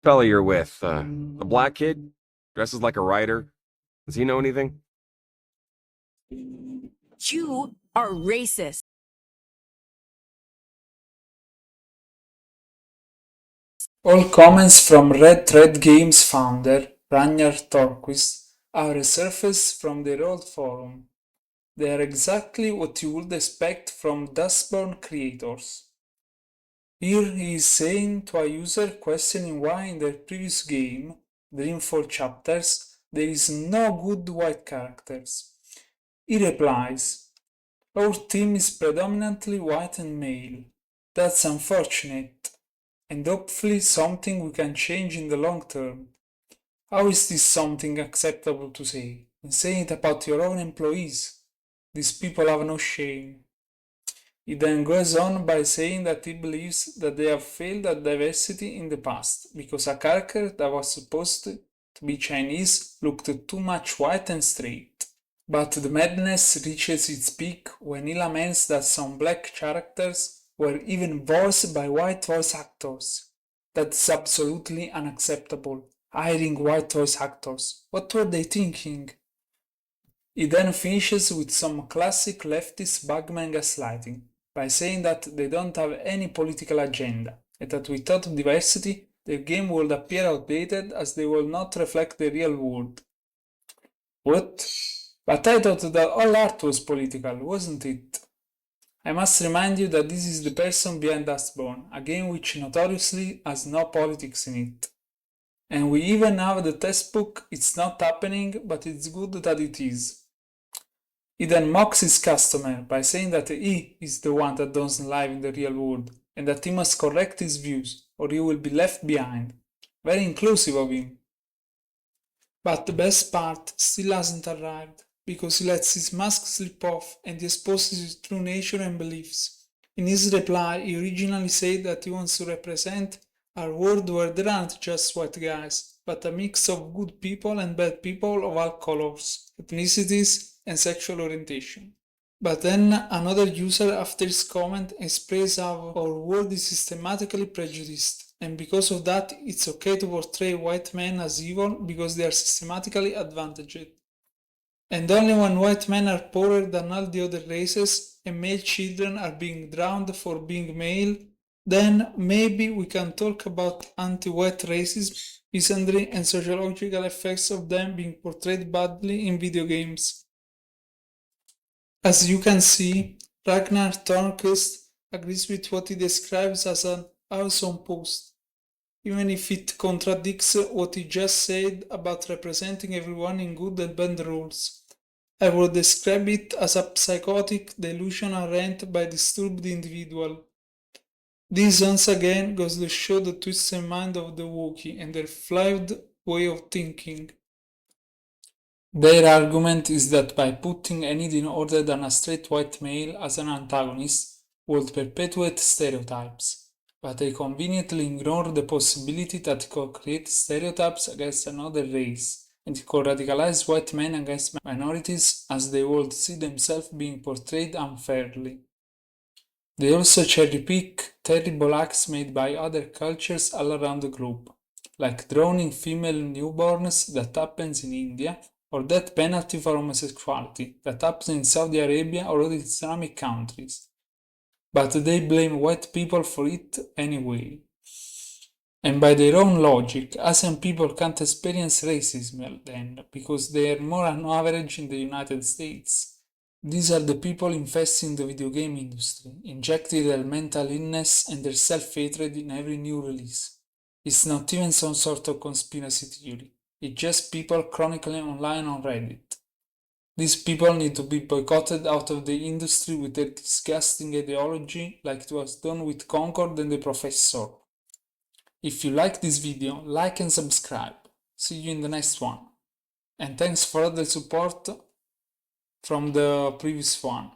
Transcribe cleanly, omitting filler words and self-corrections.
fella you're with, the black kid, dresses like a writer. Does he know anything? You are racist. All comments from Red Thread Games founder Ragnar Torquist are resurfaced from their old forum. They are exactly what you would expect from Dustborn creators. Here he is saying to a user questioning why in their previous game, Dreamfall Chapters, there is no good white characters. He replies, "Our team is predominantly white and male. That's unfortunate, and hopefully something we can change in the long term. How is this something acceptable to say? And saying it about your own employees? These people have no shame." He then goes on by saying that he believes that they have failed at diversity in the past because a character that was supposed to be Chinese looked too much white and straight. But the madness reaches its peak when he laments that some black characters were even voiced by white voice actors. That's absolutely unacceptable. Hiring white voice actors. What were they thinking? He then finishes with some classic leftist bugmen gaslighting by saying that they don't have any political agenda and that without diversity, their game would appear outdated as they will not reflect the real world. What? But I thought that all art was political, wasn't it? I must remind you that this is the person behind Dustborn, a game which notoriously has no politics in it. And we even have the textbook "It's not happening, but it's good that it is." He then mocks his customer by saying that he is the one that doesn't live in the real world and that he must correct his views or he will be left behind. Very inclusive of him. But the best part still hasn't arrived because he lets his mask slip off and exposes his true nature and beliefs. In his reply, he originally said that he wants to represent a world where there aren't just white guys, but a mix of good people and bad people of all colors, ethnicities, and sexual orientation. But then another user after his comment expressed how our world is systematically prejudiced, and because of that it's okay to portray white men as evil because they are systematically advantaged. And only when white men are poorer than all the other races and male children are being drowned for being male, then maybe we can talk about anti-white racism, misandry, and sociological effects of them being portrayed badly in video games. As you can see, Ragnar Tornquist agrees with what he describes as an awesome post, even if it contradicts what he just said about representing everyone in good and bad roles. I would describe it as a psychotic, delusional rant by a disturbed individual. This once again goes to show the twisted mind of the Wookiee and their flawed way of thinking. Their argument is that by putting anything other than a straight white male as an antagonist would perpetuate stereotypes, but they conveniently ignore the possibility that it could create stereotypes against another race, and it could radicalize white men against minorities as they would see themselves being portrayed unfairly. They also cherry-pick terrible acts made by other cultures all around the globe, like drowning female newborns that happens in India, or death penalty for homosexuality that happens in Saudi Arabia or other Islamic countries. But they blame white people for it anyway. And by their own logic, Asian people can't experience racism then, because they are more on average in the United States. These are the people infesting the video game industry, injecting their mental illness and their self-hatred in every new release. It's not even some sort of conspiracy theory. It's just people chronically online on Reddit. These people need to be boycotted out of the industry with their disgusting ideology like it was done with Concord and the Professor. If you like this video, like and subscribe. See you in the next one. And thanks for all the support from the previous one.